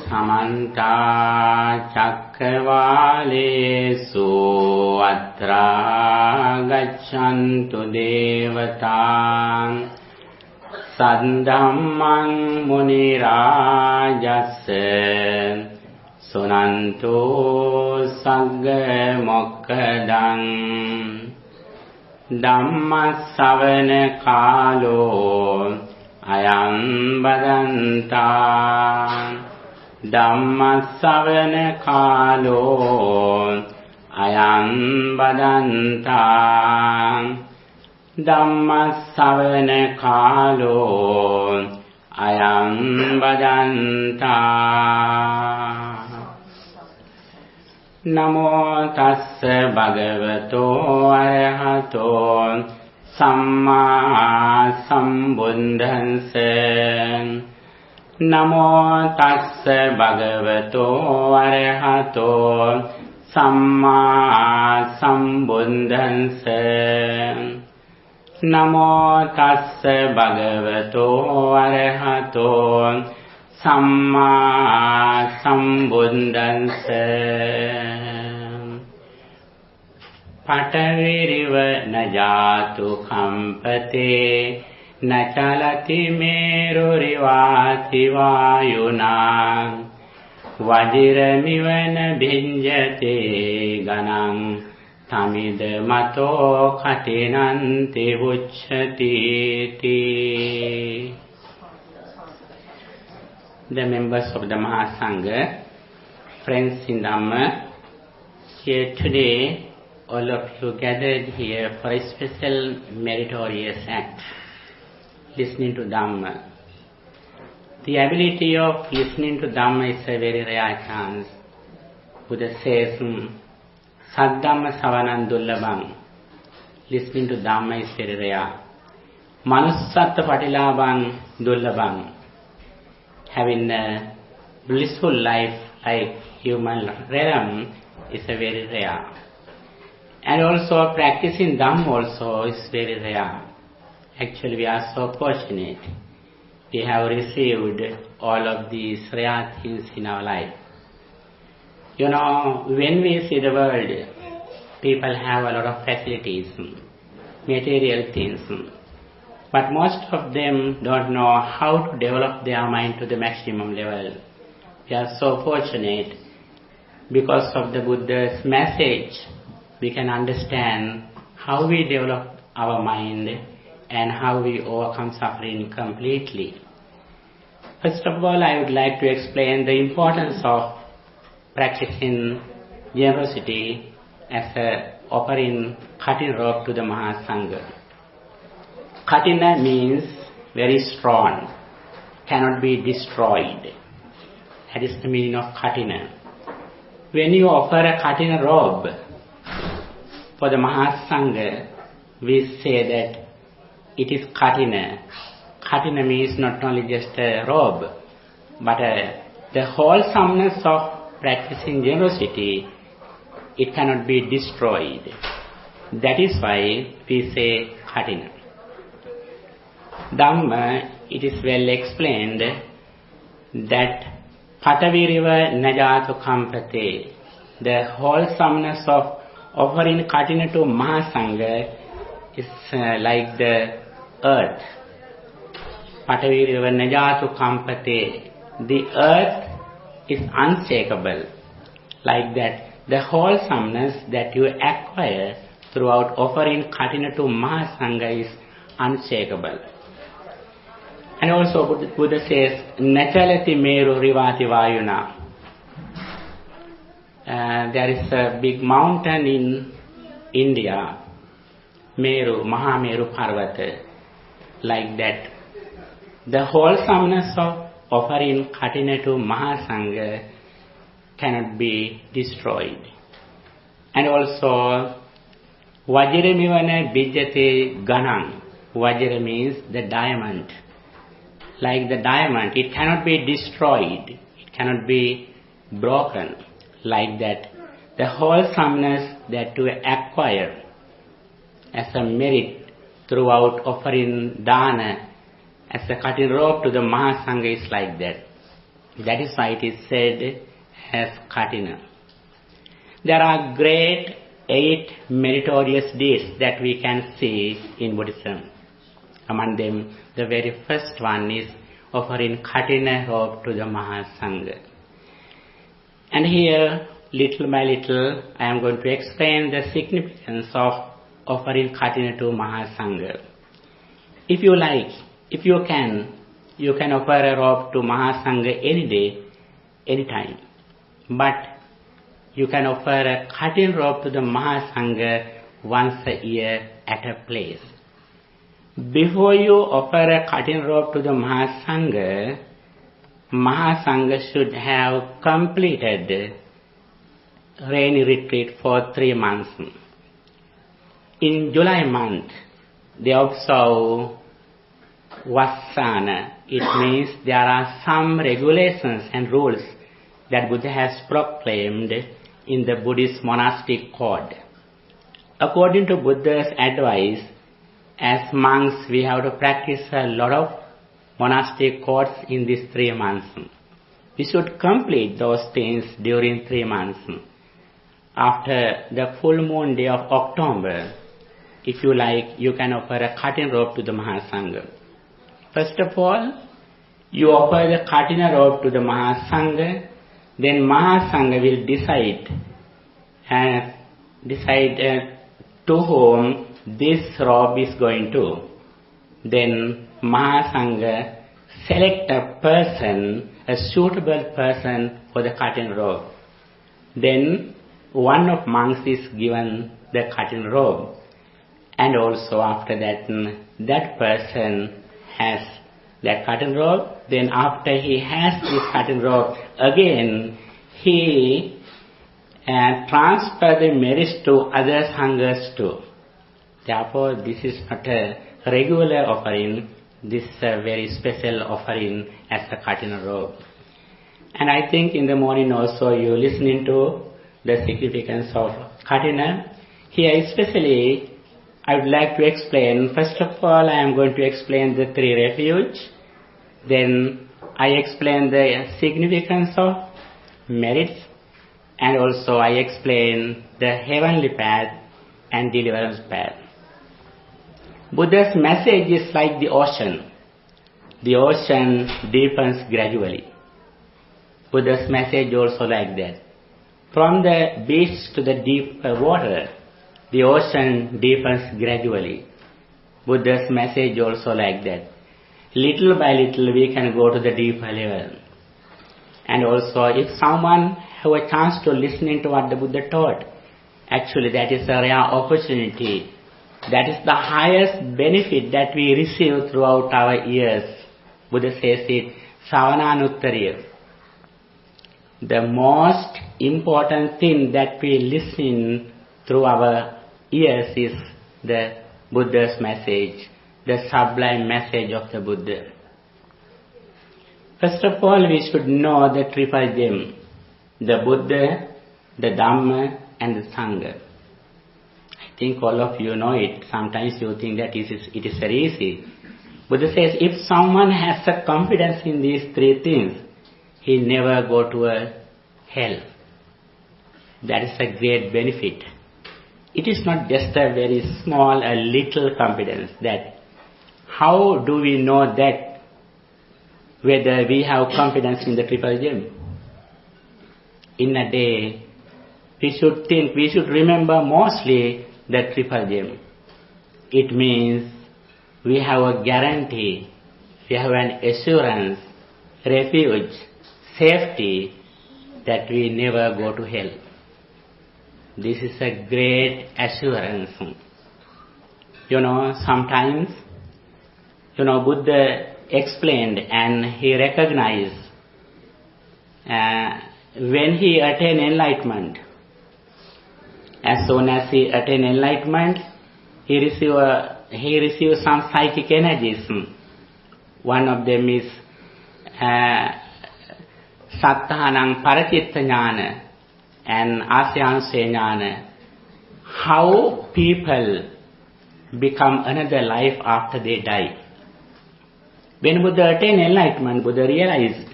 Samanta Cakkavalesu Atra Gaccantu Devatam Saddhamman Munirajassa Sunantu Sagga Mokkadam Dhammasavana Kalo Ayam Badanta Dhammasavana Kalo Ayam Badanta Dhammasavana Kalo Ayam Badanta Namo tassa bhagavato arahato samma sambuddhassa Namo tassa bhagavato arahato samma sambuddhassa Namo tassa bhagavato arahato samma sambuddhassa Pataviriva najatu kampate Nachalati merurivati vayuna Vajiramivana bhinjate ganam Tamida mato katinanti uchati. The members of the Mahasangha, friends in Dhamma, here today all of you gathered here for a special meritorious act, listening to Dhamma. The ability of listening to Dhamma is a very rare chance. Buddha says, Saddhamma savanam dullabam. Listening to Dhamma is very rare. Manussatta patilabam dullabam. Having a blissful life like human realm is a very rare. And also practicing Dhamma also is very rare. Actually we are so fortunate. We have received all of these rare things in our life. You know, when we see the world, people have a lot of facilities, material things. But most of them don't know how to develop their mind to the maximum level. We are so fortunate. Because of the Buddha's message, we can understand how we develop our mind and how we overcome suffering completely. First of all, I would like to explain the importance of practicing generosity as offering cutting rope to the Mahasangha. Katina means very strong, cannot be destroyed. That is the meaning of Katina. When you offer a Katina robe for the Mahasangha, we say that it is Katina. Katina means not only just a robe, but the wholesomeness of practicing generosity, it cannot be destroyed. That is why we say Katina. Dhamma, it is well explained that Pataviriva najatu kampate, the wholesomeness of offering Katina to Mahasangha is like the earth. Pataviriva najatu kampate, the earth is unshakable. Like that, the wholesomeness that you acquire throughout offering Katina to Mahasangha is unshakable. And also Buddha says, Nachalati meru rivati vayuna. There is a big mountain in India, Meru, Mahameru Parvata, like that. The wholesomeness of offering Katina to Mahasangha cannot be destroyed. And also, Vajramivana bijjate ganam. Vajra means the diamond. Like the diamond, it cannot be destroyed, it cannot be broken. Like that, the wholesomeness that you acquire as a merit throughout offering dana as a cutting rope to the Mahasangha is like that. That is why it is said as Katiana. There are great 8 meritorious deeds that we can see in Buddhism. Among them, the very first one is offering Katiana robe to the Mahasangha. And here, little by little, I am going to explain the significance of offering Katiana to Mahasangha. If you like, if you can offer a robe to Mahasangha any day, any time. But you can offer a Katiana robe to the Mahasangha once a year at a place. Before you offer a Katiana robe to the Mahasangha, Mahasangha should have completed rainy retreat for 3 months. In July month, they observe Vassana. It means there are some regulations and rules that Buddha has proclaimed in the Buddhist monastic code. According to Buddha's advice, as monks we have to practice a lot of monastic codes in these 3 months. We should complete those things during 3 months. After the full moon day of October, if you like, you can offer a Katiana robe to the Mahasangha. First of all, you offer the Katiana robe to the Mahasangha, then Mahasangha will decide to whom this robe is going to. Then Mahasangha select a person, a suitable person for the Katiana robe. Then one of monks is given the Katiana robe. And also after that, that person has that Katiana robe. Then after he has this Katiana robe, again he transfers the merits to other sanghas too. Therefore, this is not a regular offering. This is a very special offering as the Katiana robe. And I think in the morning also you listening to the significance of Katiana. Here especially I would like to explain, first of all I am going to explain the 3 refuges. Then I explain the significance of merits, and also I explain the heavenly path and deliverance path. Buddha's message is like the ocean. The ocean deepens gradually. Buddha's message also like that. From the beach to the deep water, the ocean deepens gradually. Buddha's message also like that. Little by little we can go to the deeper level. And also if someone have a chance to listen to what the Buddha taught, actually that is a rare opportunity. That is the highest benefit that we receive throughout our years. Buddha says it, Savananuttarya. The most important thing that we listen through our ears is the Buddha's message, the sublime message of the Buddha. First of all, we should know the triple gem, the Buddha, the Dhamma and the Sangha. I think all of you know it. Sometimes you think that it is very easy. Buddha says if someone has a confidence in these 3 things, he never go to a hell. That is a great benefit. It is not just a very small, a little confidence. That how do we know that whether we have confidence in the triple gem? In a day, we should remember mostly the triple gem. It means we have a guarantee, we have an assurance, refuge, safety that we never go to hell. This is a great assurance. Sometimes, Buddha explained and he recognized when he attained enlightenment. As soon as he attained enlightenment, he received some psychic energies. One of them is Satthanang Parachitta Jnana and Asyanse Jnana. How people become another life after they die. When Buddha attained enlightenment, Buddha realized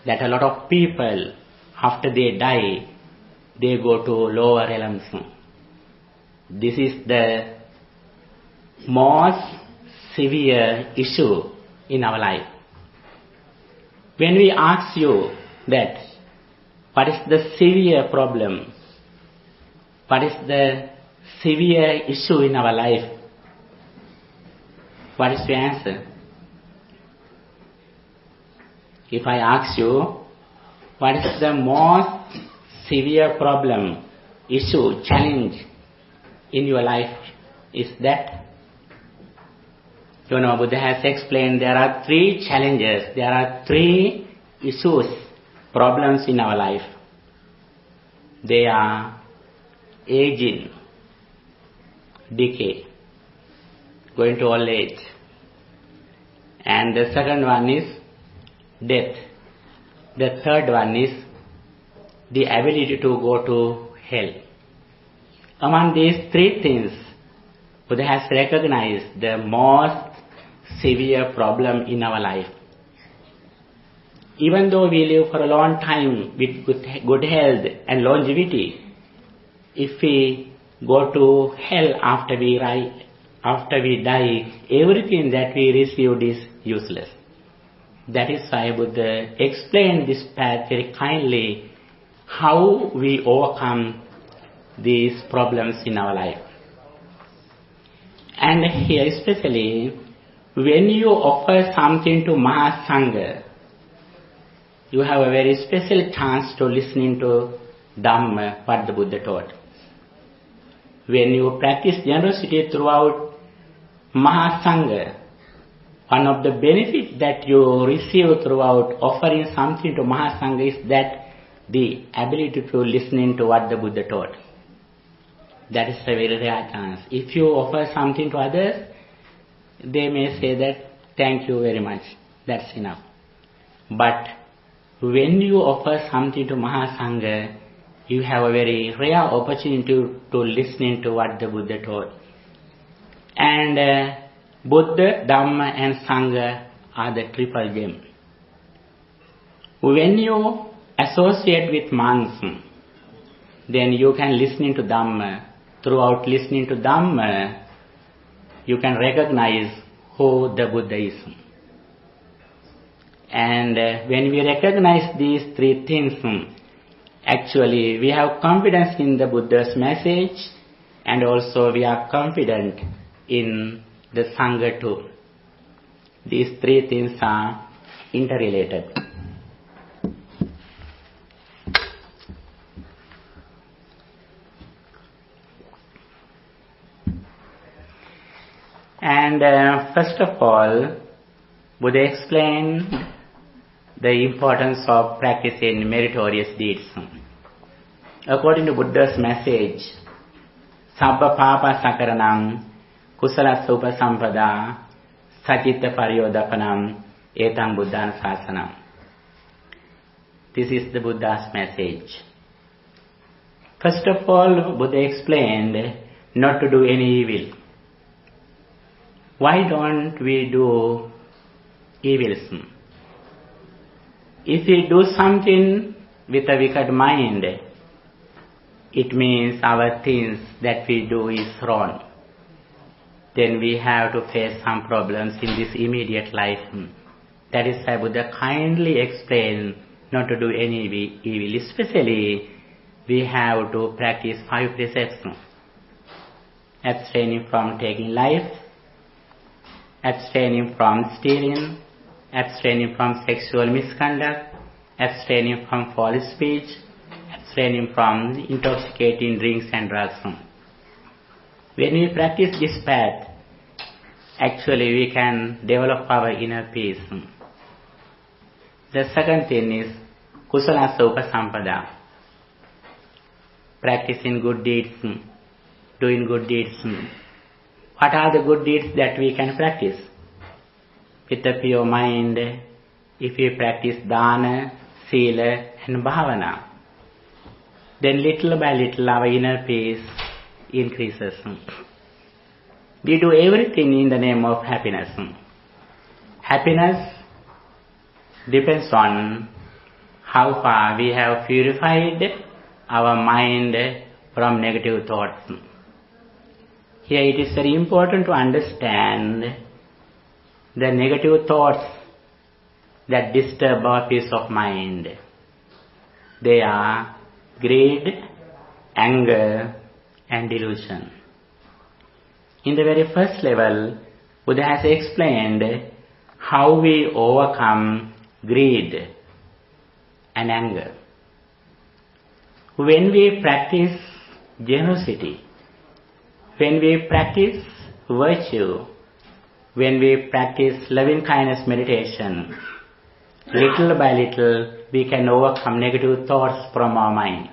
that a lot of people, after they die, they go to lower realms. This is the most severe issue in our life. When we ask you that, what is the severe problem? What is the severe issue in our life? What is your answer? If I ask you, what is the most severe problem, issue, challenge in your life? Is that? You know, Buddha has explained there are 3 challenges, there are 3 issues, problems in our life. They are aging, decay, going to old age. And the second one is death. The third one is the ability to go to hell. Among these 3 things, Buddha has recognized the most severe problem in our life. Even though we live for a long time with good health and longevity, if we go to hell after we die, everything that we received is useless. That is why Buddha explained this path very kindly, how we overcome these problems in our life. And here especially, when you offer something to Mahasangha, you have a very special chance to listening to Dhamma, what the Buddha taught. When you practice generosity throughout Mahasangha, one of the benefits that you receive throughout offering something to Mahasangha is that the ability to listening to what the Buddha taught. That is a very rare chance. If you offer something to others, they may say that, thank you very much, that's enough. But when you offer something to Mahasangha, you have a very rare opportunity to listening to what the Buddha taught. And Buddha, Dhamma and Sangha are the triple gem. When you associate with monks, then you can listening to Dhamma. Throughout listening to Dhamma, you can recognize who the Buddha is. And when we recognize these 3 things, actually we have confidence in the Buddha's message, and also we are confident in the Sangha too. These 3 things are interrelated. And first of all, Buddha explained the importance of practicing meritorious deeds. According to Buddha's message, Sabba Papa Sakaranam Kusala Supa Sampada Sacitta Paryodapanam Etang Buddhan Sasanam. This is the Buddha's message. First of all, Buddha explained not to do any evil. Why don't we do evils? If we do something with a wicked mind, it means our things that we do is wrong. Then we have to face some problems in this immediate life. That is why Buddha kindly explained not to do any evil. Especially, we have to practice 5 precepts. Abstaining from taking life, abstaining from stealing, abstaining from sexual misconduct, abstaining from false speech, abstaining from intoxicating drinks and drugs. When we practice this path, actually we can develop our inner peace. The second thing is Kusala Upasampada. Practicing good deeds, doing good deeds. What are the good deeds that we can practice? With a pure mind, if we practice dana, sila and bhavana, then little by little our inner peace increases. We do everything in the name of happiness. Happiness depends on how far we have purified our mind from negative thoughts. Here it is very important to understand the negative thoughts that disturb our peace of mind. They are greed, anger, and delusion. In the very first level, Buddha has explained how we overcome greed and anger. When we practice generosity, when we practice virtue, when we practice loving kindness meditation, little by little we can overcome negative thoughts from our mind.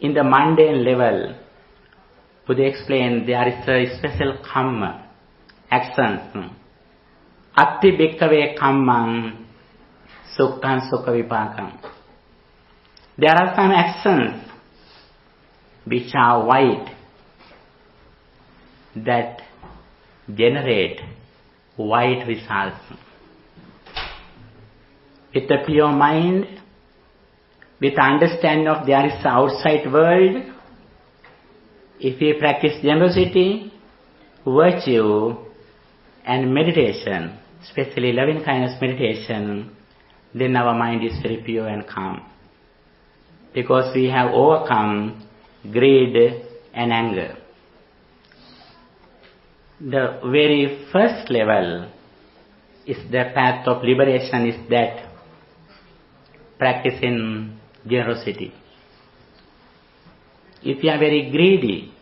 In the mundane level, Buddha explained there is a special karma, actions. Atti bhikkave kammam sukkhaṃ sukha vipākam. There are some actions which are white that generate white results. With a pure mind, with understanding of there is an outside world, if we practice generosity, virtue, and meditation, especially loving kindness meditation, then our mind is very pure and calm. Because we have overcome greed and anger. The very first level is the path of liberation, is that practicing generosity. If we are very greedy,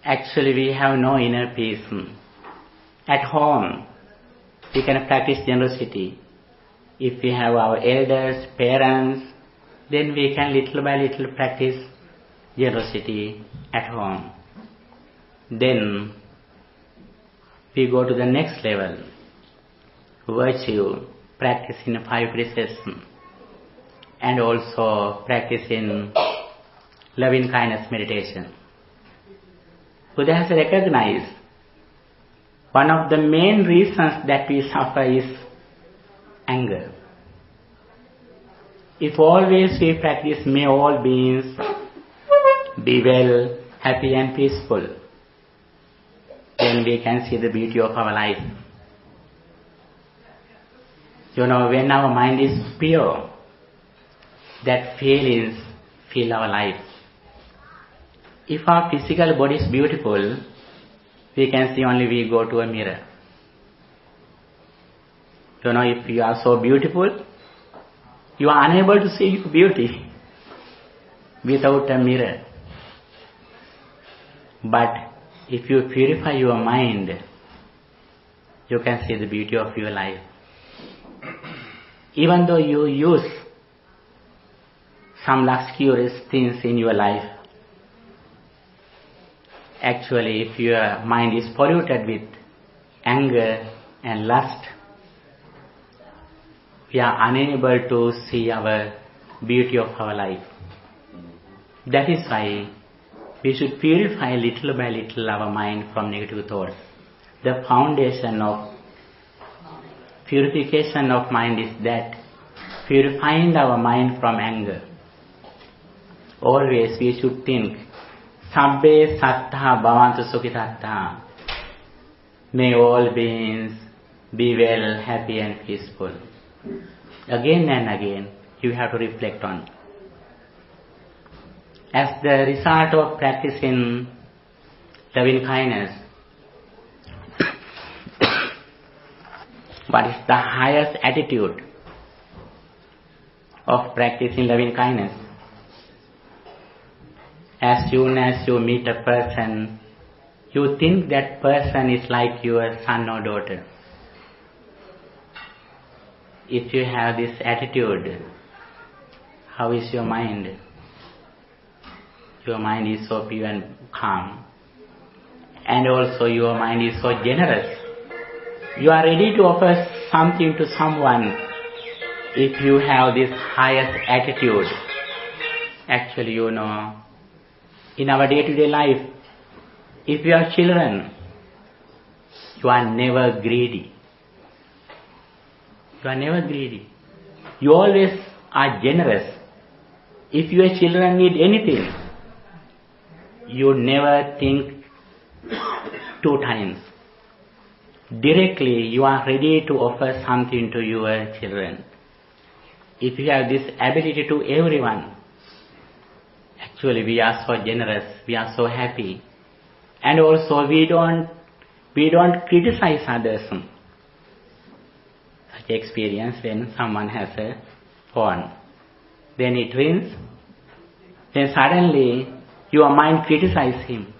actually we have no inner peace. At home, we can practice generosity. If we have our elders, parents, then we can little by little practice generosity at home. Then we go to the next level, virtue, practice in 5 precepts, and also practice in loving kindness meditation. Buddha has recognized one of the main reasons that we suffer is anger. If always we practice, may all beings be well, happy and peaceful, then we can see the beauty of our life. When our mind is pure, that feelings fill our life. If our physical body is beautiful, we can see only we go to a mirror. If you are so beautiful, you are unable to see your beauty without a mirror. But if you purify your mind, you can see the beauty of your life. Even though you use some luxurious things in your life, actually if your mind is polluted with anger and lust, we are unable to see our beauty of our life. That is why we should purify little by little our mind from negative thoughts. The foundation of purification of mind is that purifying our mind from anger. Always we should think, Sabbe sattha bhavantu sukhitattha. May all beings be well, happy and peaceful. Again and again you have to reflect on. As the result of practicing loving kindness, what is the highest attitude of practicing loving kindness? As soon as you meet a person, you think that person is like your son or daughter. If you have this attitude, how is your mind? Your mind is so pure and calm. And also your mind is so generous. You are ready to offer something to someone if you have this highest attitude. Actually, in our day-to-day life, if you are children, you are never greedy. You are never greedy. You always are generous. If your children need anything, you never think 2 times. Directly, you are ready to offer something to your children. If you have this ability to everyone, actually we are so generous, we are so happy. And also we don't criticize others. Such experience when someone has a phone. Then it rings, then suddenly your mind criticizes him.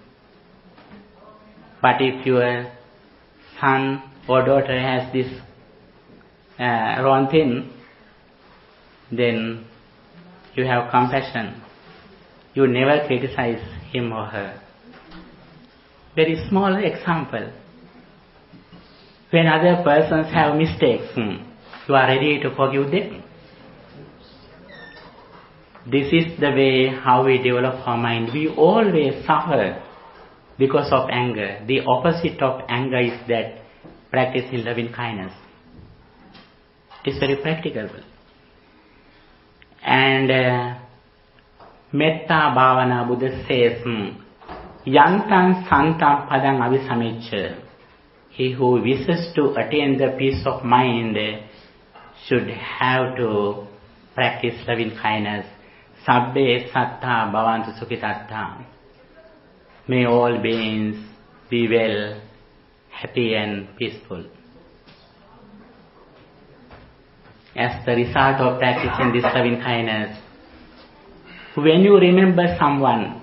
But if your son or daughter has this wrong thing, then you have compassion. You never criticize him or her. Very small example. When other persons have mistakes, you are ready to forgive them. This is the way how we develop our mind. We always suffer because of anger. The opposite of anger is that practicing loving kindness. It is very practicable. And Metta Bhavana Buddha says, Yantam Santam Padang Avisamicca. He who wishes to attain the peace of mind should have to practice loving kindness. Sabbe Sattha Bhavantu Sukhitattha. May all beings be well, happy and peaceful. As the result of practicing this loving kindness, when you remember someone,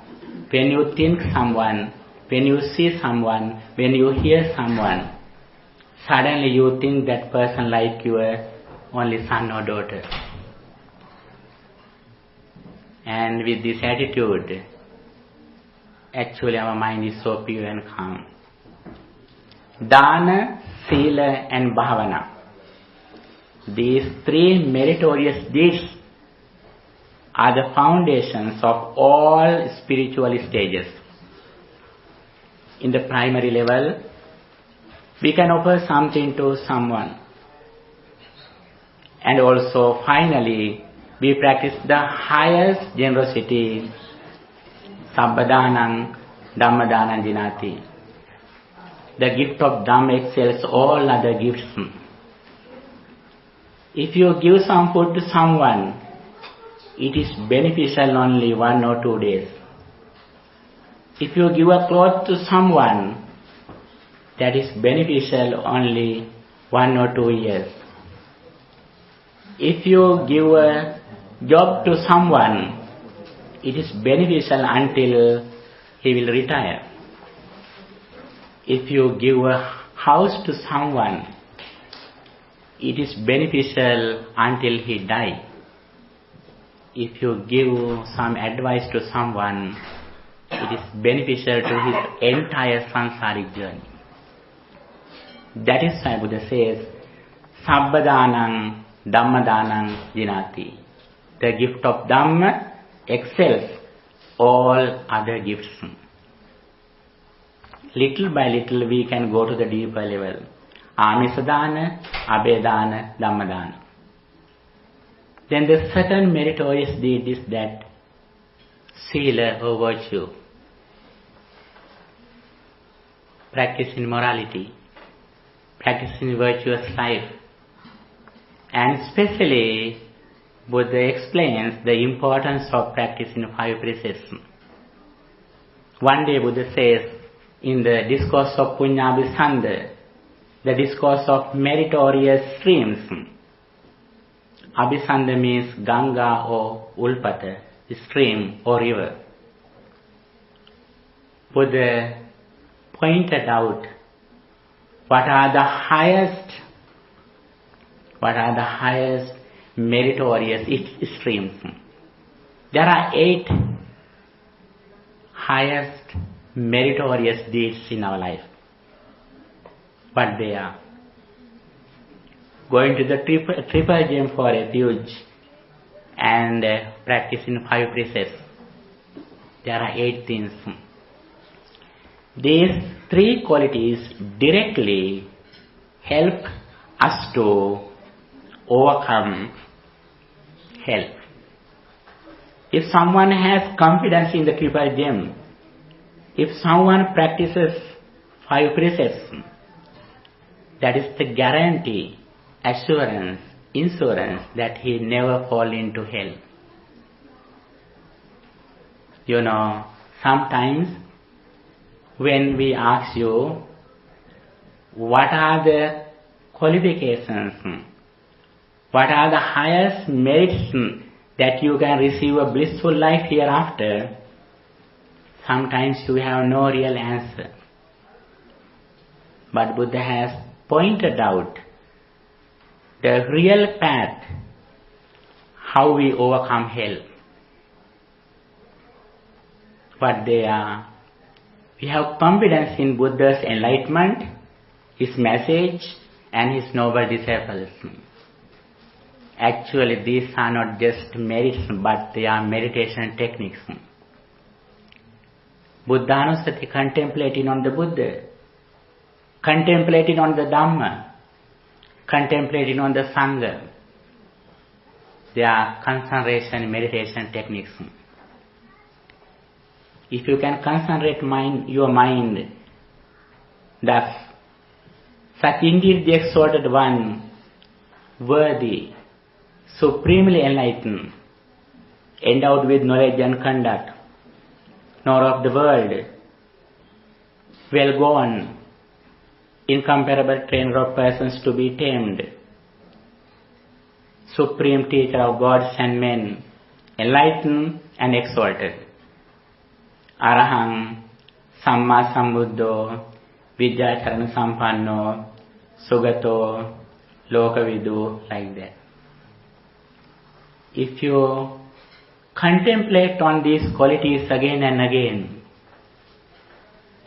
when you think someone, when you see someone, when you hear someone, suddenly you think that person like your only son or daughter. And with this attitude, actually our mind is so pure and calm. Dana, Sila and Bhavana. These 3 meritorious deeds are the foundations of all spiritual stages. In the primary level, we can offer something to someone. And also finally, we practice the highest generosity, Sabbadhanam Dhammadhanam Jinati. The gift of Dhamma excels all other gifts. If you give some food to someone, it is beneficial only 1 or 2 days. If you give a cloth to someone, that is beneficial only 1 or 2 years. If you give a job to someone, it is beneficial until he will retire. If you give a house to someone, it is beneficial until he dies. If you give some advice to someone, it is beneficial to his entire samsaric journey. That is why Buddha says, Sabbadhanam Dhammadhanam Jinati. The gift of Dhamma excels all other gifts. Little by little we can go to the deeper level. Amisadana, Abedana, Dhammadana. Then the second meritorious deed is that Sila or virtue. Practicing morality, practicing virtuous life. And especially Buddha explains the importance of practicing 5 precepts. One day Buddha says in the discourse of Punyabhisanda, the discourse of meritorious streams. Abhisanda means Ganga or Ulpata, stream or river. Buddha pointed out what are the highest meritorious streams. There are 8 highest meritorious deeds in our life. What they are? Going to the triple gem for refuge and practicing 5 precepts. There are 8 things. These 3 qualities directly help us to overcome hell. If someone has confidence in the triple gem, if someone practices 5 precepts, that is the guarantee, assurance, insurance that he never fall into hell. Sometimes when we ask you, what are the qualifications, what are the highest merits that you can receive a blissful life hereafter, sometimes you have no real answer. But Buddha has pointed out the real path, how we overcome hell. What they are. We have confidence in Buddha's enlightenment, his message, and his noble disciples. Actually, these are not just merits, but they are meditation techniques. Buddhanusati, contemplating on the Buddha, contemplating on the Dhamma, contemplating on the Sangha. They are concentration meditation techniques. If you can concentrate your mind, thus, such indeed the exalted one, worthy, supremely enlightened, endowed with knowledge and conduct, nor of the world, well gone, incomparable trainer of persons to be tamed, supreme teacher of gods and men, enlightened and exalted. Arahang Samma Sambuddho Vidyacharana Sampanno Sugato Lokavidu, like that. If you contemplate on these qualities again and again,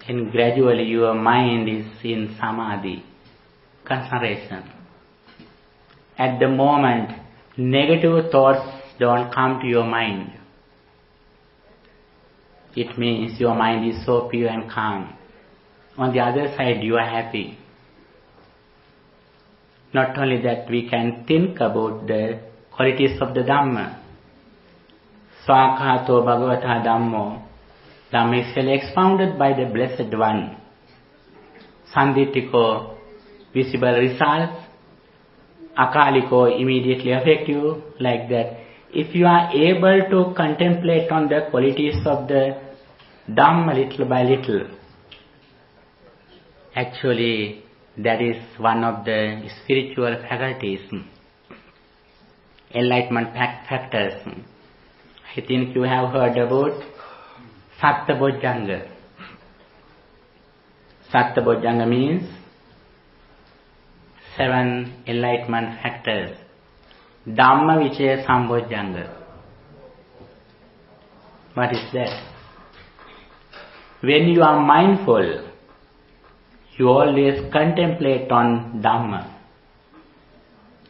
then gradually your mind is in samadhi, concentration. At the moment, negative thoughts don't come to your mind. It means your mind is so pure and calm. On the other side, you are happy. Not only that, we can think about the qualities of the Dhamma. Swakhato Bhagavata Dhammo. Dhamma is well expounded by the Blessed One. Sanditiko, visible results. Akaliko, immediately effective, like that. If you are able to contemplate on the qualities of the Dhamma little by little, actually that is one of the spiritual faculties, enlightenment factors. I think you have heard about Sattabojjhanga. Sattabojjhanga means 7 enlightenment factors. Dhamma Vichaya Sambojjhanga. What is that? When you are mindful, you always contemplate on Dhamma.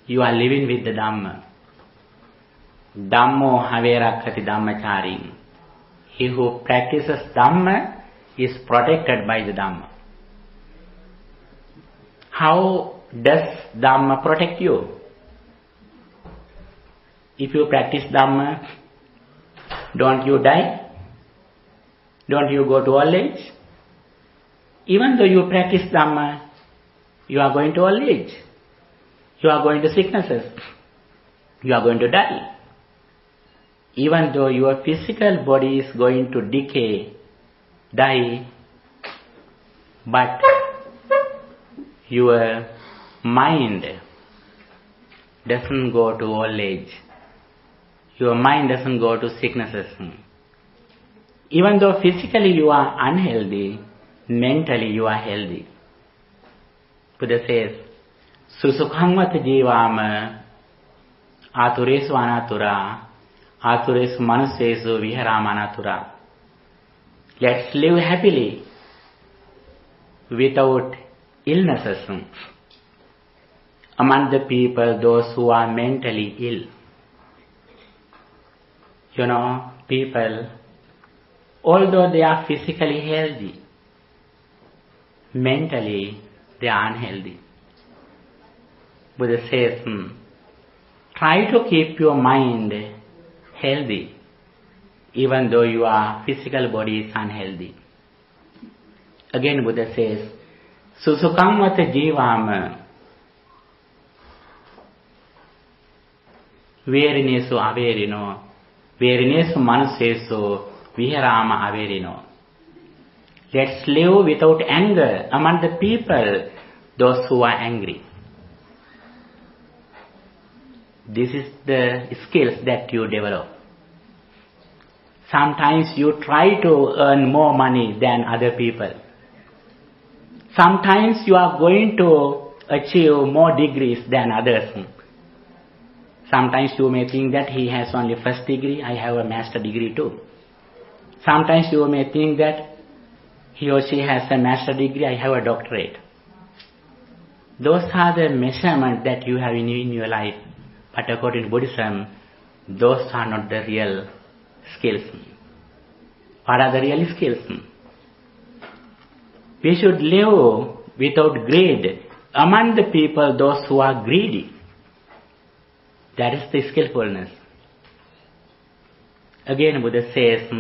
You are living with the Dhamma. Dhammo haverakkati Dhammachari. He who practices Dhamma is protected by the Dhamma. How does Dhamma protect you? If you practice Dhamma, don't you die? Don't you go to old age? Even though you practice Dhamma, you are going to old age. You are going to sicknesses. You are going to die. Even though your physical body is going to decay, die, but your mind doesn't go to old age. Your mind doesn't go to sicknesses. Even though physically you are unhealthy, mentally you are healthy. Buddha says, Susukhamvat jivama aturesu anatura aturesu manusesu viharamanatura. Let's live happily without illnesses. Among the people, those who are mentally ill. People, although they are physically healthy, mentally they are unhealthy. Buddha says, try to keep your mind healthy, even though your physical body is unhealthy. Again, Buddha says, Susukam vata jivama Verinesu averino, Verinesu manusesu viharama averino. Let's live without anger among the people, those who are angry. This is the skills that you develop. Sometimes you try to earn more money than other people. Sometimes you are going to achieve more degrees than others. Sometimes you may think that he has only first degree, I have a master degree too. Sometimes you may think that he or she has a master degree, I have a doctorate. Those are the measurements that you have in your life. But according to Buddhism, those are not the real skills. What are the real skills? We should live without greed among the people, those who are greedy. That is the skillfulness. Again, Buddha says,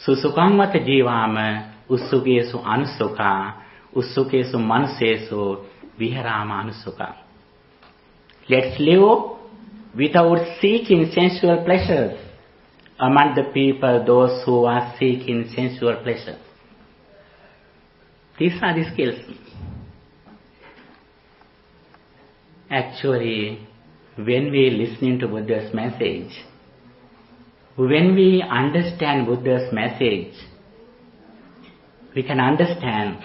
Susukam vata jivama usukesu anusukha usukesu manusesu viharama anusukha. Let's live without seeking sensual pleasures among the people, those who are seeking sensual pleasure. These are the skills. Actually, when we listen to Buddha's message, when we understand Buddha's message, we can understand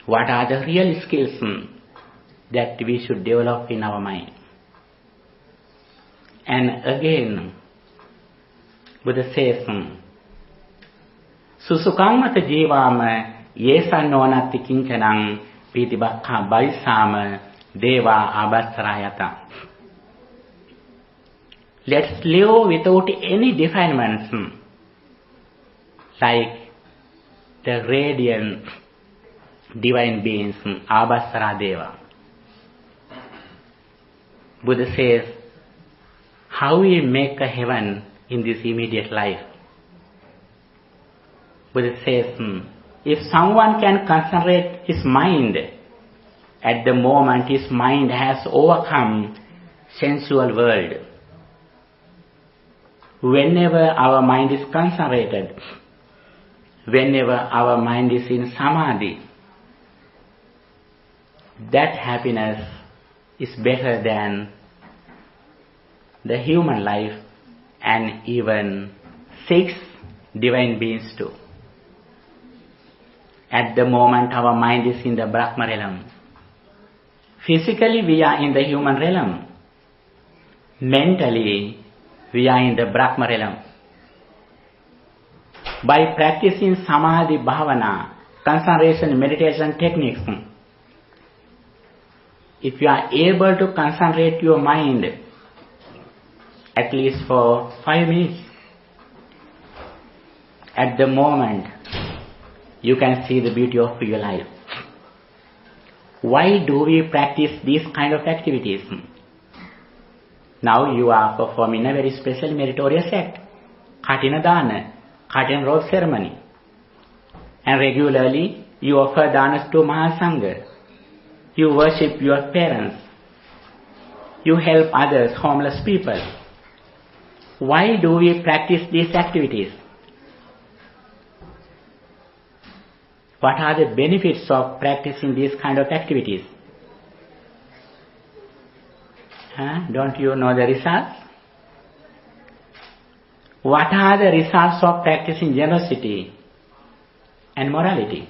what are the real skills that we should develop in our mind. And again, Buddha says, Susukam vata jivama yesan nonati kinkanang pitibakha bhavisama deva abhasarayata. Let's live without any defilements, like the radiant divine beings, Abhasara Deva. Buddha says, how we make a heaven in this immediate life? Buddha says, if someone can concentrate his mind, at the moment his mind has overcome sensual world. Whenever our mind is concentrated, whenever our mind is in samadhi, that happiness is better than the human life and even 6 divine beings too. At the moment our mind is in the Brahma realm. Physically we are in the human realm. Mentally we are in the Brahma realm. By practicing Samadhi Bhavana, concentration meditation techniques, if you are able to concentrate your mind at least for 5 minutes, at the moment you can see the beauty of your life. Why do we practice these kind of activities? Now you are performing a very special meritorious act, Katiana Dana, Katiana robe ceremony. And regularly you offer danas to Mahasangha. You worship your parents. You help others, homeless people. Why do we practice these activities? What are the benefits of practicing these kind of activities? Don't you know the results? What are the results of practicing generosity and morality?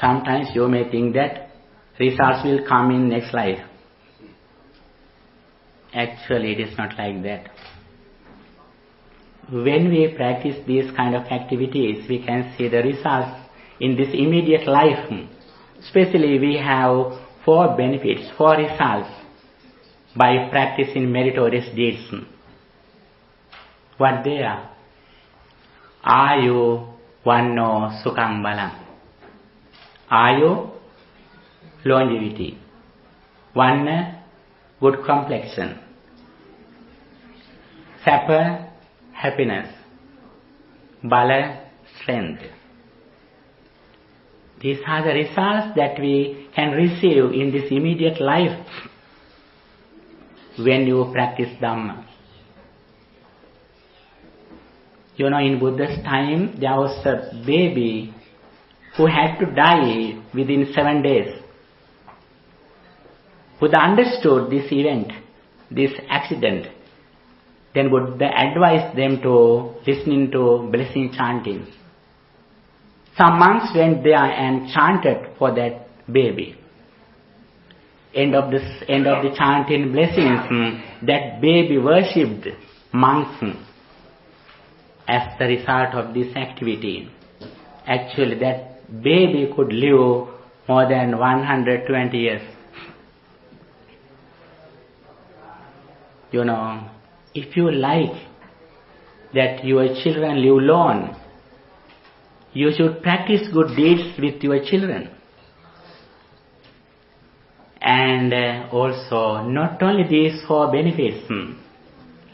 Sometimes you may think that results will come in next life. Actually, it is not like that. When we practice these kind of activities, we can see the results in this immediate life. Especially we have 4 benefits, 4 results by practicing meritorious deeds. What they are? Ayu vanno sukham balam. Ayu, longevity. Vanna, good complexion. Sapa, happiness. Bala, strength. These are the results that we can receive in this immediate life when you practice Dhamma. You know, in Buddha's time, there was a baby who had to die within 7 days. Buddha understood this event, this accident. Then Buddha advised them to listen to blessing chanting. Some monks went there and chanted for that baby. End of the chanting blessings, that baby worshipped monks as the result of this activity. Actually, that baby could live more than 120 years. You know, if you like that your children live long, you should practice good deeds with your children. And also, not only these 4 benefits,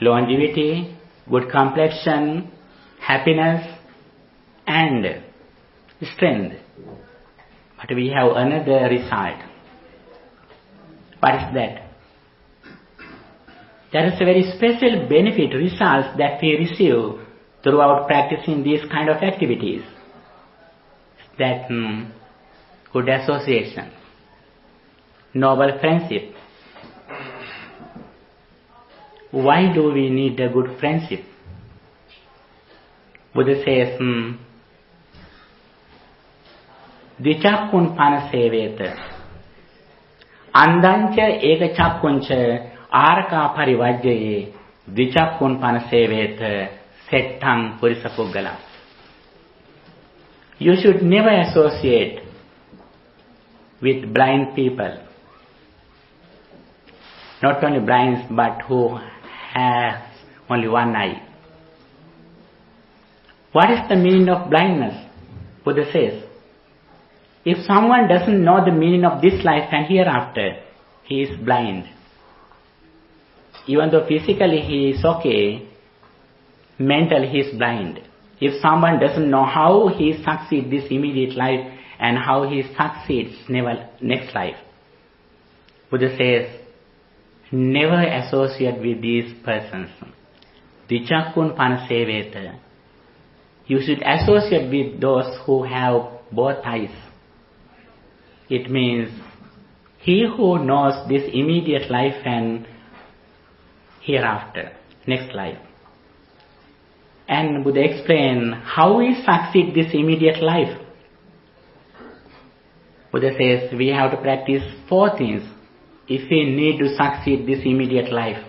longevity, good complexion, happiness, and strength. But we have another result. What is that? There is a very special benefit, results that we receive throughout practicing these kind of activities. That good association, noble friendship. Why do we need a good friendship? Buddha says, Dvichakkun panaseveta Andancha eka chakkuncha Araka parivajyaye Dvichakkun panaseveta Settang purisapuggala. You should never associate with blind people. Not only blind, but who has only one eye. What is the meaning of blindness? Buddha says, if someone doesn't know the meaning of this life and hereafter, he is blind. Even though physically he is okay, mentally he is blind. If someone doesn't know how he succeeds this immediate life and how he succeeds next life, Buddha says, never associate with these persons. Dvichakkun panaseveta. You should associate with those who have both eyes. It means he who knows this immediate life and hereafter, next life. And Buddha explained how we succeed this immediate life. Buddha says we have to practice 4 things if we need to succeed this immediate life.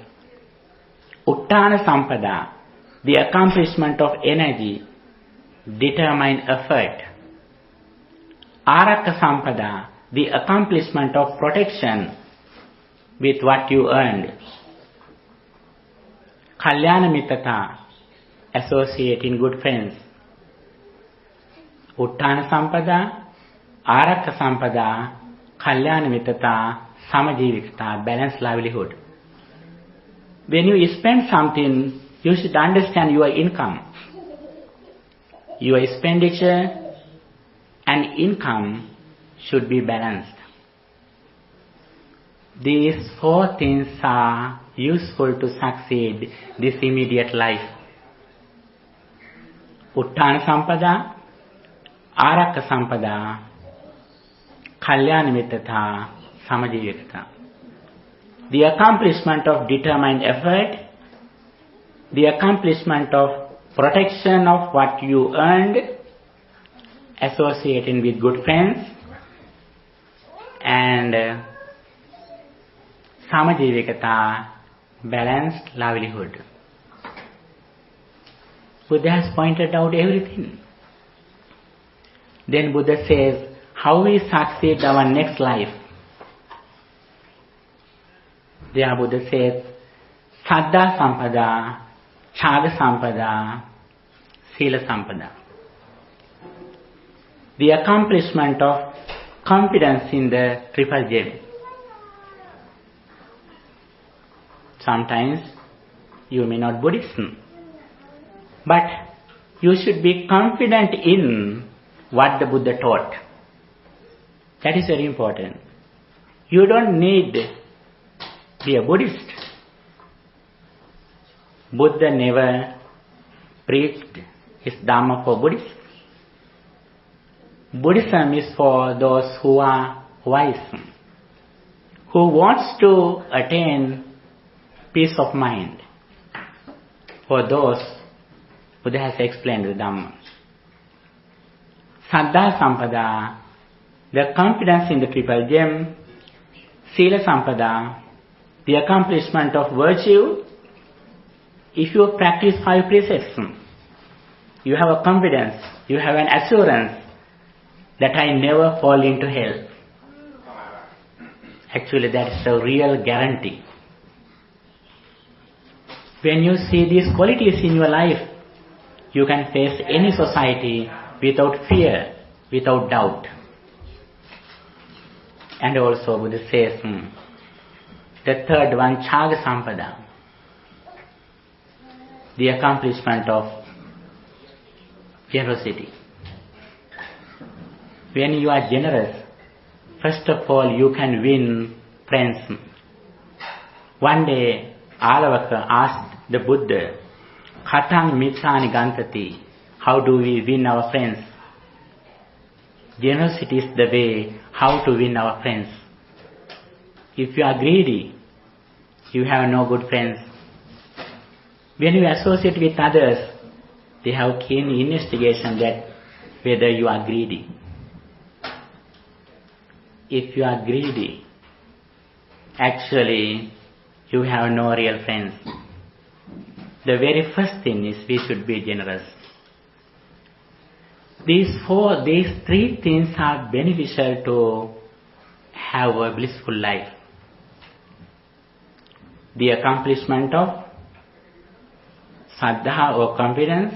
Uttana sampada, the accomplishment of energy, determined effort. Araka sampada, the accomplishment of protection with what you earned. Kalyana mitata, associating good friends. Uttana sampada, Araka sampada, Kalyana mitata, Samajivikata, balanced livelihood. When you spend something, you should understand your income. Your expenditure and income should be balanced. These 4 things are useful to succeed this immediate life. Uttana sampada, Araka sampada, Kalyana mitata, Samajivikata. The accomplishment of determined effort, the accomplishment of protection of what you earned, associating with good friends, and Samajivikata, balanced livelihood. Buddha has pointed out everything. Then Buddha says, how we succeed our next life. There Buddha says, Saddha sampada, Chada sampada, Sila sampada. The accomplishment of confidence in the triple gem. Sometimes you may not Buddhism, but you should be confident in what the Buddha taught. That is very important. You don't need to be a Buddhist. Buddha never preached his Dhamma for Buddhists. Buddhism is for those who are wise, who wants to attain peace of mind. For those, Buddha has explained the Dhamma. Saddha Sampada, the confidence in the triple gem. Sila Sampada, the accomplishment of virtue. If you practice 5 precepts, you have a confidence, you have an assurance that I never fall into hell. Actually, that is a real guarantee. When you see these qualities in your life, you can face any society without fear, without doubt. And also Buddha says, the third one, Chaga Sampada, the accomplishment of generosity. When you are generous, first of all you can win friends. One day, Alavaka asked the Buddha, Katang Mitsani Gantati, how do we win our friends? Generosity is the way how to win our friends. If you are greedy, you have no good friends. When you associate with others, they have keen investigation that whether you are greedy. If you are greedy, actually you have no real friends. The very first thing is we should be generous. These 3 things are beneficial to have a blissful life. The accomplishment of saddha or confidence,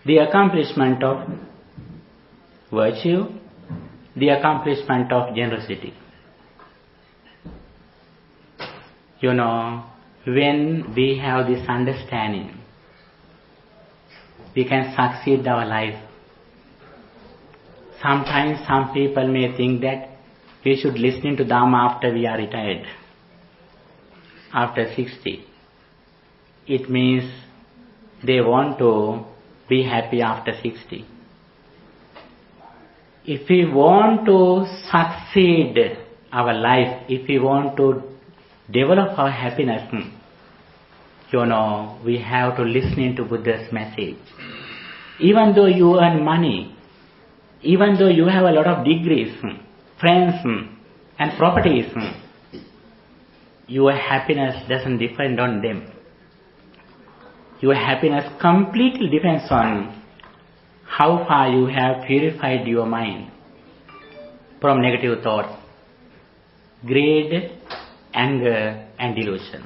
the accomplishment of virtue, the accomplishment of generosity. You know, when we have this understanding, we can succeed our life. Sometimes some people may think that we should listen to Dhamma after we are retired, after 60. It means they want to be happy after 60. If we want to succeed our life, if we want to develop our happiness, you know, we have to listen to Buddha's message. Even though you earn money, even though you have a lot of degrees, friends and properties, your happiness doesn't depend on them. Your happiness completely depends on how far you have purified your mind from negative thoughts, greed, anger and delusion.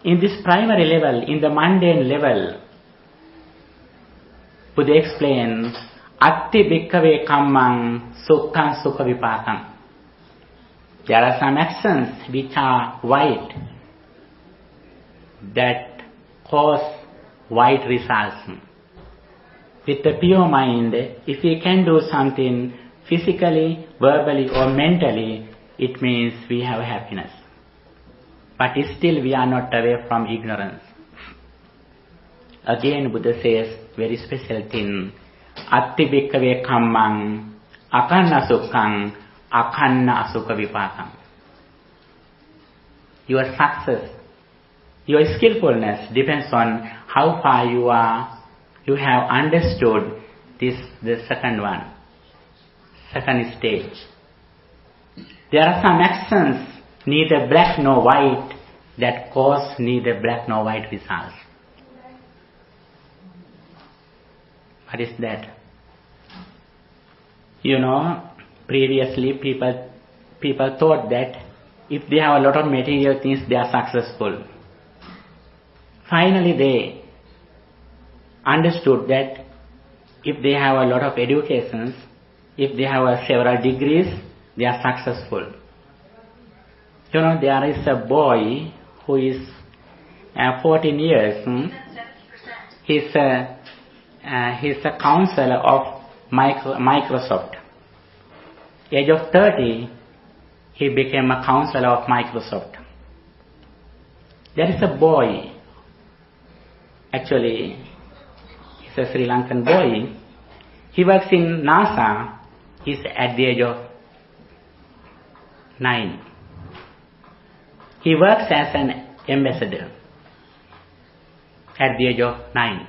In this primary level, in the mundane level, Buddha explains, Atti bhikkave kammang sukkhaṃ sukha vipākaṃ. There are some actions which are white that cause white results. With the pure mind, if we can do something physically, verbally or mentally, it means we have happiness. But still we are not away from ignorance. Again Buddha says very special thing, Atti bhikkave kammang akanna sukkhaṃ akanna asukha vipākaṃ. Your success, your skillfulness depends on how far you have understood the second one, second stage. There are some actions, neither black nor white, that cause neither black nor white results. What is that? You know, previously people thought that if they have a lot of material things, they are successful. Finally they understood that if they have a lot of educations, if they have several degrees, they are successful. You know, there is a boy who is 14 years. He's a counselor of Microsoft. Age of 30, he became a counselor of Microsoft. There is a boy, actually, he's a Sri Lankan boy. He works in NASA. He's at the age of 9. He works as an ambassador at the age of 9.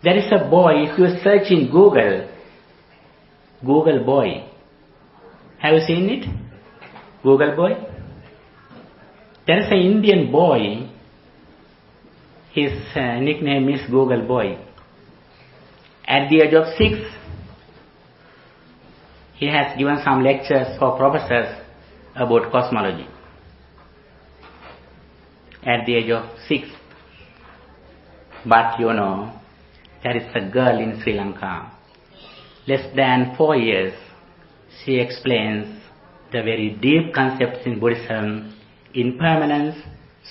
There is a boy, if you search in Google boy. Have you seen it? Google boy? There is an Indian boy, his nickname is Google boy. At the age of 6, he has given some lectures for professors about cosmology. At the age of 6. But there is a girl in Sri Lanka, less than 4 years. She explains the very deep concepts in Buddhism, impermanence,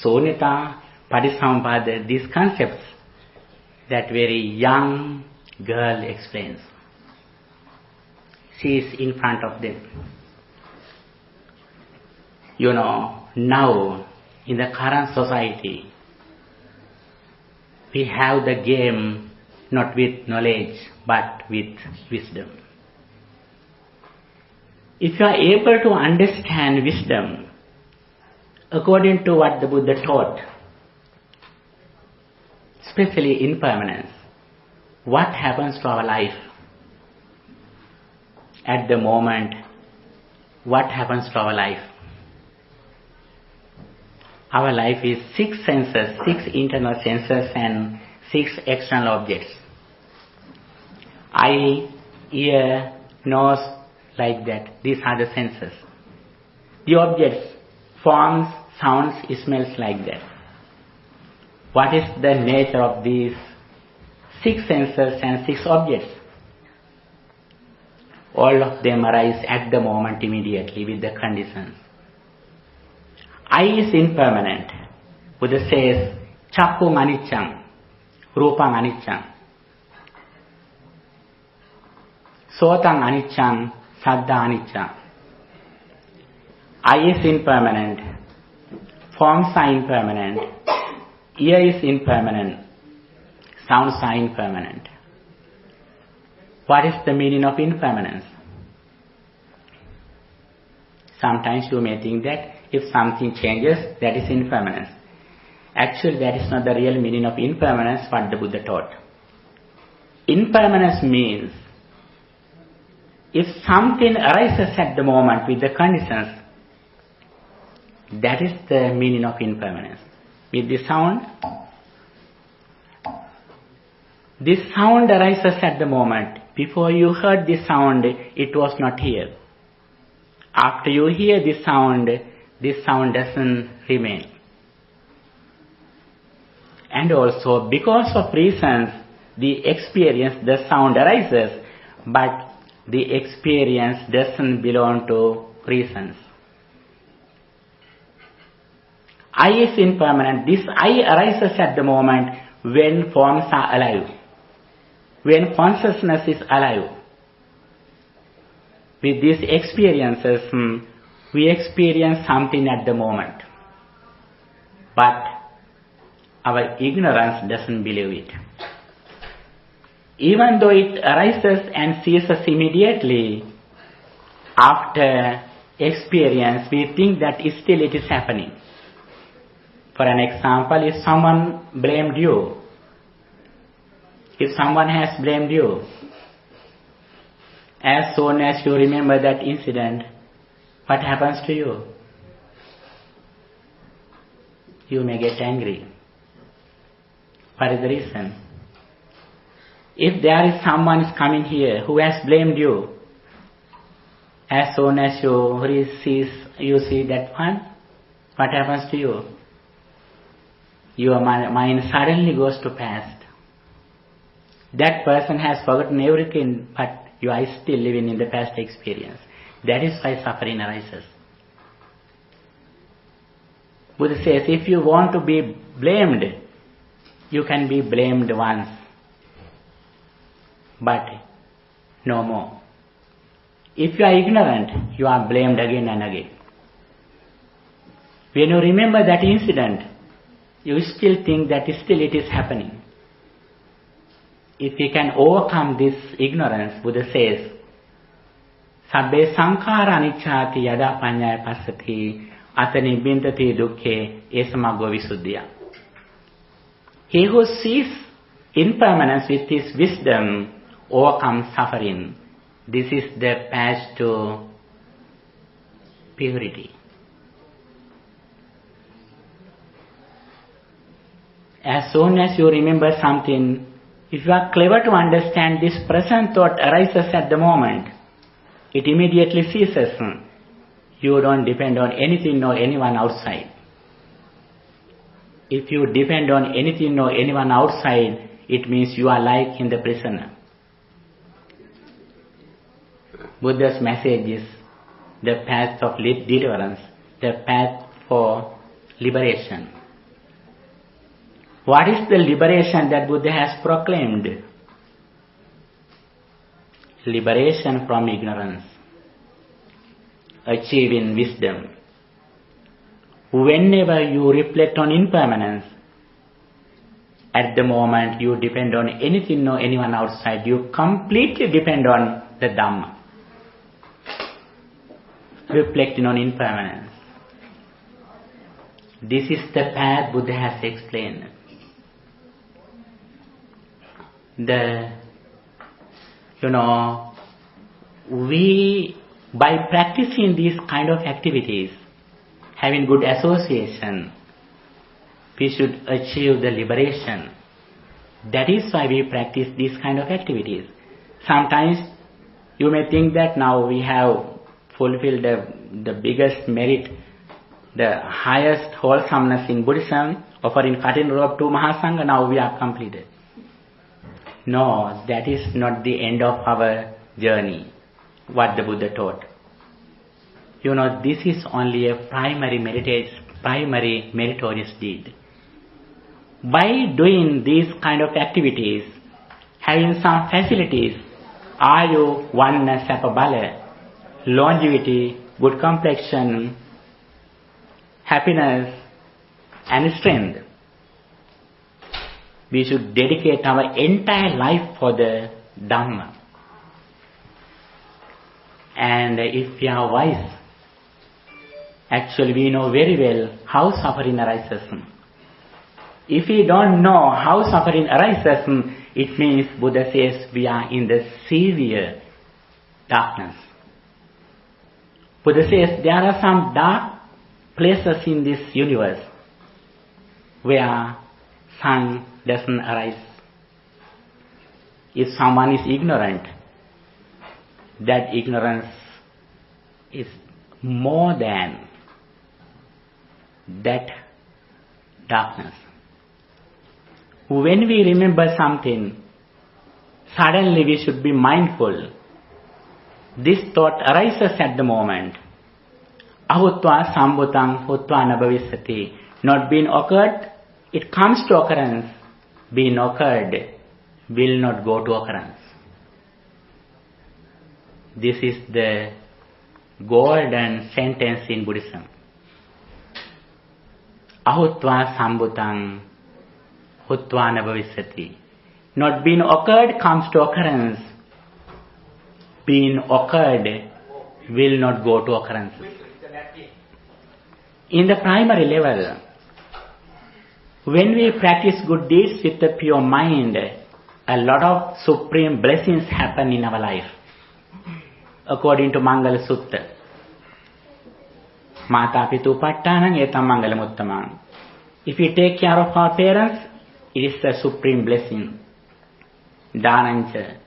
sunyata, patisambhada, these concepts that very young girl explains. She is in front of them. Now in the current society, we have the game not with knowledge but with wisdom. If you are able to understand wisdom according to what the Buddha taught, especially impermanence, what happens to our life? At the moment, what happens to our life? Our life is 6 senses, 6 internal senses and 6 external objects. Eye, ear, nose, like that. These are the senses. The objects, forms, sounds, smells, like that. What is the nature of these 6 senses and 6 objects? All of them arise at the moment immediately with the conditions. Eye is impermanent. Buddha says, Chakkung anicchang, Rupang anicchang, Sotang anicchang, Saddha anicchang. Eye is impermanent. Forms are impermanent. Ear is impermanent. Sounds are impermanent. What is the meaning of impermanence? Sometimes you may think that if something changes, that is impermanence. Actually, that is not the real meaning of impermanence what the Buddha taught. Impermanence means if something arises at the moment with the conditions, that is the meaning of impermanence. With the sound, this sound arises at the moment. Before you heard this sound, it was not here. After you hear this sound doesn't remain. And also, because of reasons, the experience, the sound arises, but the experience doesn't belong to reasons. Eye is impermanent. This eye arises at the moment when forms are alive, when consciousness is alive. With these experiences, we experience something at the moment, but our ignorance doesn't believe it. Even though it arises and ceases immediately, after experience, we think that still it is happening. For an example, if someone blamed you, if someone has blamed you, as soon as you remember that incident, what happens to you? You may get angry. What is the reason? If there is someone is coming here who has blamed you, as soon as you see that one, what happens to you? Your mind suddenly goes to past. That person has forgotten everything, but you are still living in the past experience. That is why suffering arises. Buddha says, if you want to be blamed, you can be blamed once, but no more. If you are ignorant, you are blamed again and again. When you remember that incident, you still think that still it is happening. If we can overcome this ignorance, Buddha says, Sabbe sankhara anicchati yada panyaya passati atani bintati dukkhe esamaggo visuddhiya. He who sees impermanence with his wisdom overcomes suffering. This is the path to purity. As soon as you remember something, if you are clever to understand this present thought arises at the moment, it immediately ceases. You don't depend on anything or anyone outside. If you depend on anything or anyone outside, it means you are like in the prisoner. Buddha's message is the path of deliverance, the path for liberation. What is the liberation that Buddha has proclaimed? Liberation from ignorance, achieving wisdom. Whenever you reflect on impermanence, at the moment you depend on anything or anyone outside, you completely depend on the Dhamma. Reflecting on impermanence. This is the path Buddha has explained. We, by practicing these kind of activities, having good association, we should achieve the liberation. That is why we practice these kind of activities. Sometimes you may think that now we have fulfilled the biggest merit, the highest wholesomeness in Buddhism, offering cutting rope to Mahasangha, now we are completed. No, that is not the end of our journey, what the Buddha taught. This is only a primary meritorious deed. By doing these kind of activities, having some facilities, ayu, oneness, sapabala, longevity, good complexion, happiness, and strength, we should dedicate our entire life for the Dhamma. And if we are wise, actually we know very well how suffering arises. If we don't know how suffering arises, it means Buddha says we are in the severe darkness. Buddha says there are some dark places in this universe where sun doesn't arise. If someone is ignorant, that ignorance is more than that darkness. When we remember something, suddenly we should be mindful. This thought arises at the moment. Ahutva sambhutang hutva nabhavisati. Not being occurred, it comes to occurrence. Being occurred will not go to occurrence. This is the golden sentence in Buddhism. Ahutva sambhutang hutva nabhavisati. Not being occurred comes to occurrence. Being occurred will not go to occurrences. In the primary level, when we practice good deeds with a pure mind, a lot of supreme blessings happen in our life. According to Mangala Sutta, Mata Pitu Pattanam etam mangalam uttamam. If we take care of our parents, it is a supreme blessing. Dhanancha.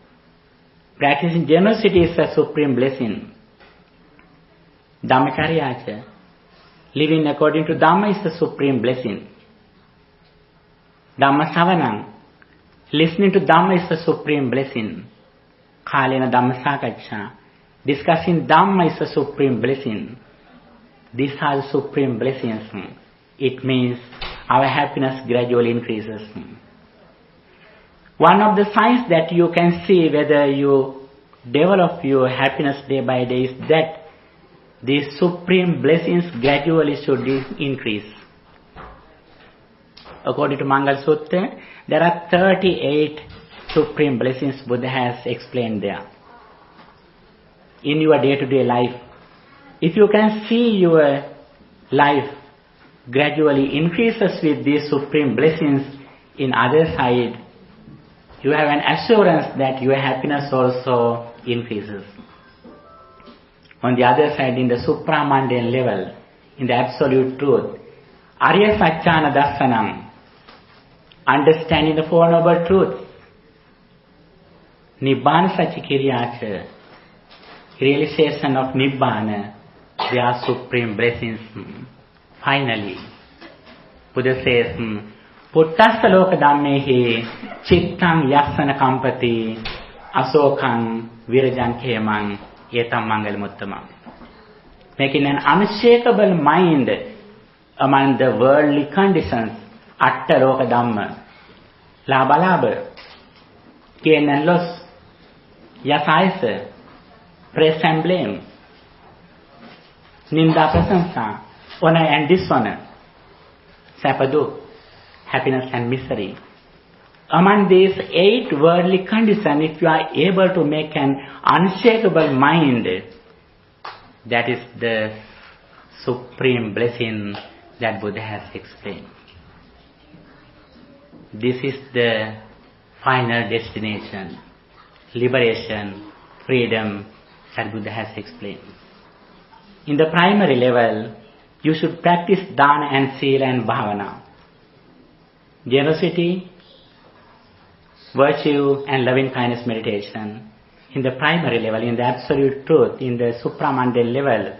Practicing generosity is a supreme blessing. Dhammacharyacha. Living according to Dhamma is a supreme blessing. Dhamma savanam. Listening to Dhamma is a supreme blessing. Khalena Dhamma sakaccha. Discussing Dhamma is a supreme blessing. These are the supreme blessings. it means our happiness gradually increases. One of the signs that you can see whether you develop your happiness day by day is that these supreme blessings gradually should increase. According to Mangala Sutta, there are 38 supreme blessings Buddha has explained there. In your day-to-day life, if you can see your life gradually increases with these supreme blessings, in other side, you have an assurance that your happiness also increases. On the other side, in the supramundane level, in the absolute truth, Arya Satchana Dassanam, understanding the Four Noble Truths, Nibbana Satchikiriyacha, realization of Nibbana, they are supreme blessings. Finally, Buddha says, Puttassa loka dhammehi chittang yassana kampati asokang virajan khemang etam mangalamuttamam. Making an unshakable mind among the worldly conditions, atta loka dhamma, labha, gain and loss, yasa, praise and blame, ninda prasansa, honor and dishonor, sapadu, happiness and misery. Among these 8 worldly conditions, if you are able to make an unshakable mind, that is the supreme blessing that Buddha has explained. This is the final destination, liberation, freedom that Buddha has explained. In the primary level, you should practice dana and sila and bhavana. Generosity, virtue and loving kindness meditation. In the primary level, in the absolute truth, in the supramundane level,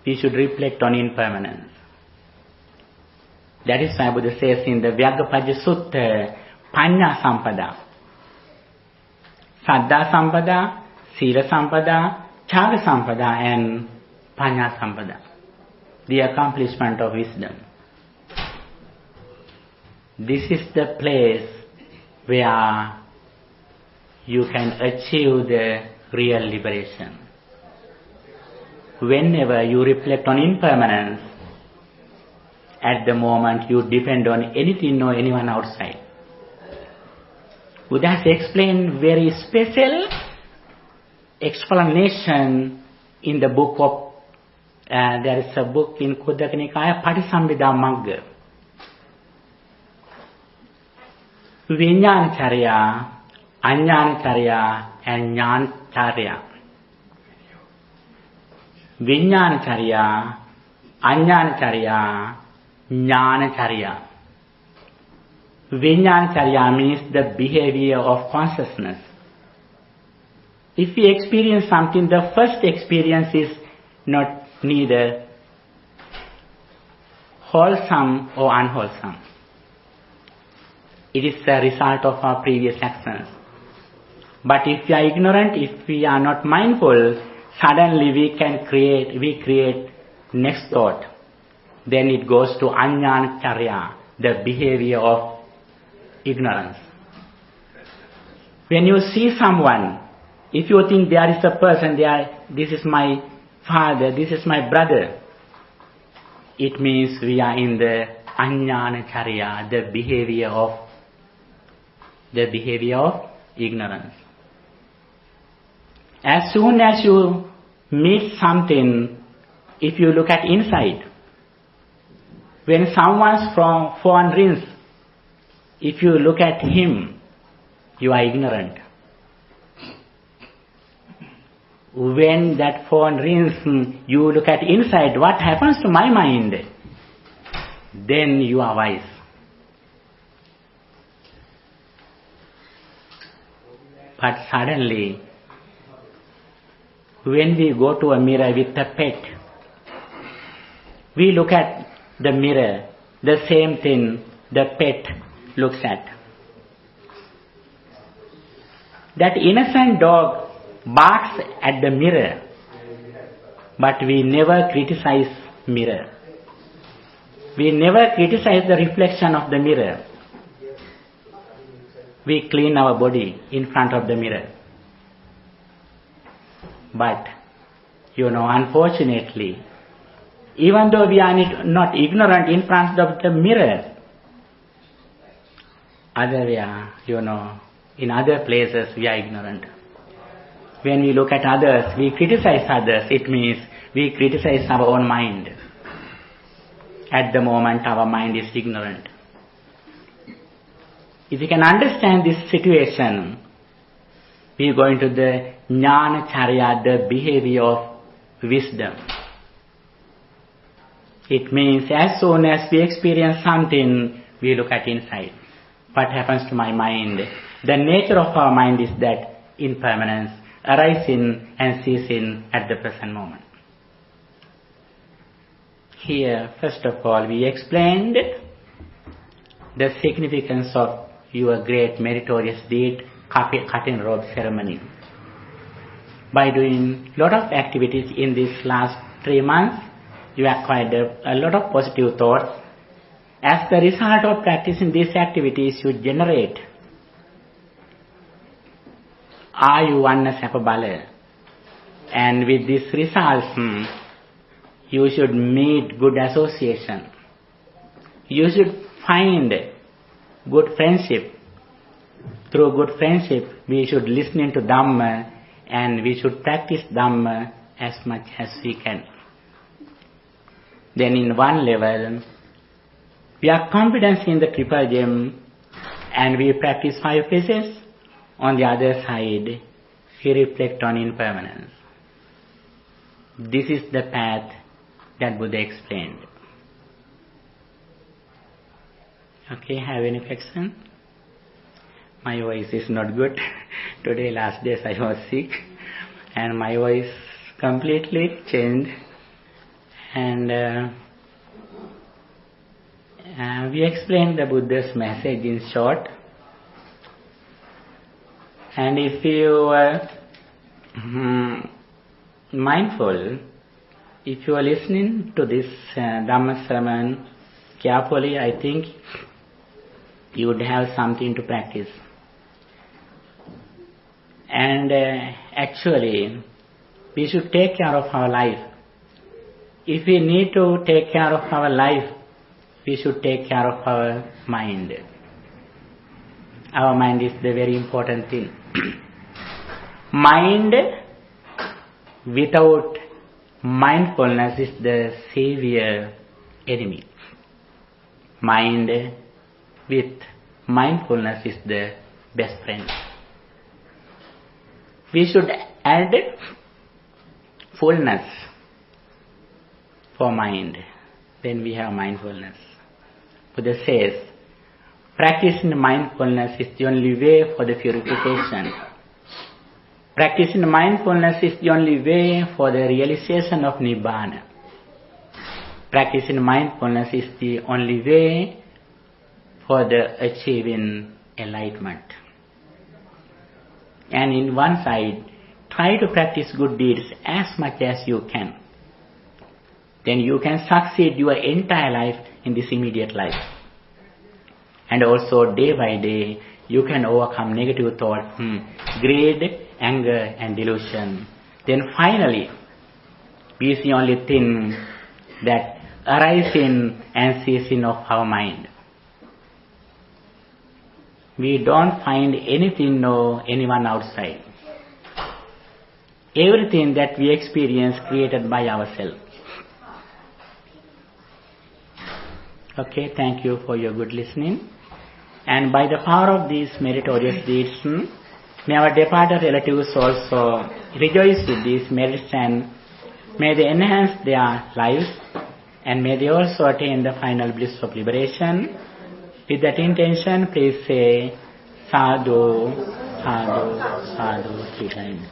we should reflect on impermanence. That is why Buddha says in the Vyaggappajja Sutta, Panya Sampada, Saddha Sampada, Sila Sampada, Chaga Sampada and Panya Sampada, the accomplishment of wisdom. This is the place where you can achieve the real liberation. Whenever you reflect on impermanence, at the moment you depend on anything or anyone outside. Buddha has explained very special explanation in the book of, there is a book in Khuddaka Nikaya, Patisambhida Magga. Vijnanacharya, Ajnanacharya and Jnanacharya. Vijnanacharya, Ajnanacharya, Jnanacharya. Vijnanacharya means the behavior of consciousness. If we experience something, the first experience is not neither wholesome or unwholesome. It is a result of our previous actions. But if we are ignorant, if we are not mindful, suddenly we create next thought. Then it goes to Ajnanacharya, the behavior of ignorance. When you see someone, if you think there is a person there, this is my father, this is my brother, it means we are in the Ajnanacharya, the behavior of ignorance. As soon as you meet something, if you look at inside, when someone's from phone rings, if you look at him, you are ignorant. When that phone rings, you look at inside, what happens to my mind? Then you are wise. But suddenly, when we go to a mirror with a pet, we look at the mirror, the same thing the pet looks at. That innocent dog barks at the mirror, but we never criticize mirror. We never criticize the reflection of the mirror. We clean our body in front of the mirror. But, unfortunately, even though we are not ignorant in front of the mirror, in other places we are ignorant. When we look at others, we criticize others. It means we criticize our own mind. At the moment, our mind is ignorant. If you can understand this situation, we go into the jnana charya, the behavior of wisdom. It means as soon as we experience something, we look at inside. What happens to my mind? The nature of our mind is that impermanence, arising and ceasing at the present moment. Here, first of all, we explained the significance of your great meritorious deed, cutting robe ceremony. By doing a lot of activities in these last 3 months, you acquired a lot of positive thoughts. As the result of practicing these activities, you generate Ayuvanna Sapabala. And with these results, you should meet good association. You should find good friendship. Through good friendship, we should listen to Dhamma and we should practice Dhamma as much as we can. Then in one level, we are confident in the triple gem and we practice 5 phases. On the other side, we reflect on impermanence. This is the path that Buddha explained. Okay, have any question? My voice is not good. Today, last days I was sick and my voice completely changed. And we explained the Buddha's message in short. And if you are mindful, if you are listening to this Dhamma sermon carefully, I think you would have something to practice. And actually, we should take care of our life. If we need to take care of our life, we should take care of our mind. Our mind is the very important thing. Mind without mindfulness is the severe enemy. Mind with mindfulness is the best friend. We should add fullness for mind. Then we have mindfulness. Buddha says, practicing mindfulness is the only way for the purification. Practicing mindfulness is the only way for the realization of Nibbana. Practicing mindfulness is the only way for the achieving enlightenment. And in one side, try to practice good deeds as much as you can. Then you can succeed your entire life in this immediate life. And also day by day, you can overcome negative thoughts, greed, anger and delusion. Then finally, we see only thing that arising and ceasing of our mind. We don't find anything nor anyone outside. Everything that we experience created by ourselves. Okay, thank you for your good listening. And by the power of these meritorious deeds, may our departed relatives also rejoice with these merits and may they enhance their lives and may they also attain the final bliss of liberation. With that intention, please say Sadhu, Sadhu, Sadhu 3 times.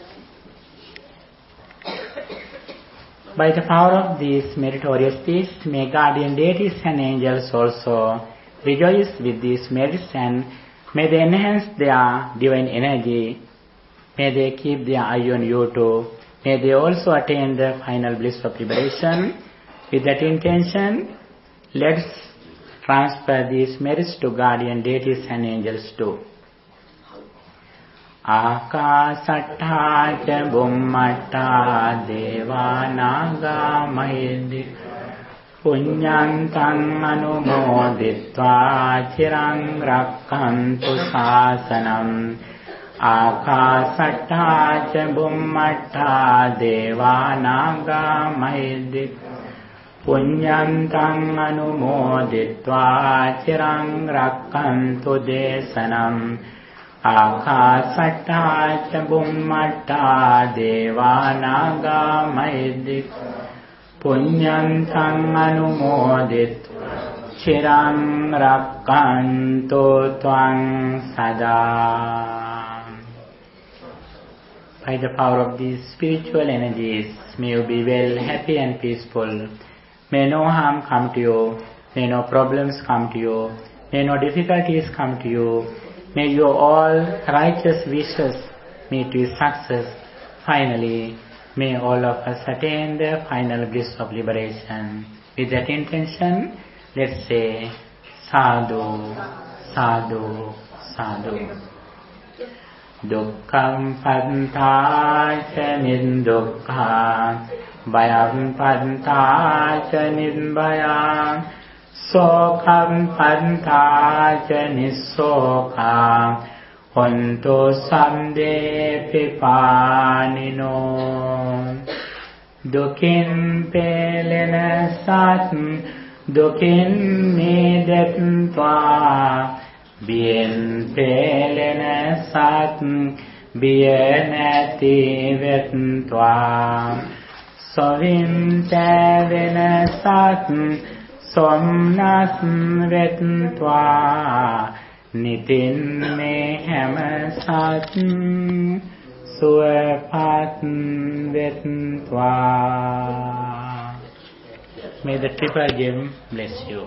By the power of these meritorious deeds, may guardian deities and angels also rejoice with these merits and may they enhance their divine energy. May they keep their eye on you too. May they also attain the final bliss of liberation. With that intention, Let's transfer these merits to guardian deities and angels too. Akasatta ca bummatta deva naga mahindi punyantang anumoditva chirang rakkantu sasanam. Akasatta ca bummatta deva naga mahindi punyantang anumoditva chirang rakkantu desanam. Akasatta ca bummatta deva naga mahindi punyantang anumoditva chirang rakkantu tvang sada. By the power of these spiritual energies, may you be well, happy and peaceful. May no harm come to you, may no problems come to you, may no difficulties come to you. May your all righteous wishes meet with success. Finally, may all of us attain the final bliss of liberation. With that intention, let's say sadhu, sadhu, sadhu. Dukkham panta ca nindukkha, bhayam panta ca nibhayam, sokham panta ca nissokha, hontu samde pipanino. Dukin pelena sat, dukin midetva, bien pelena sat, bien ativetva. Sovim tevena sat, somnas vetva, nitin me hama sat, suepat vetva. May the triple gem bless you.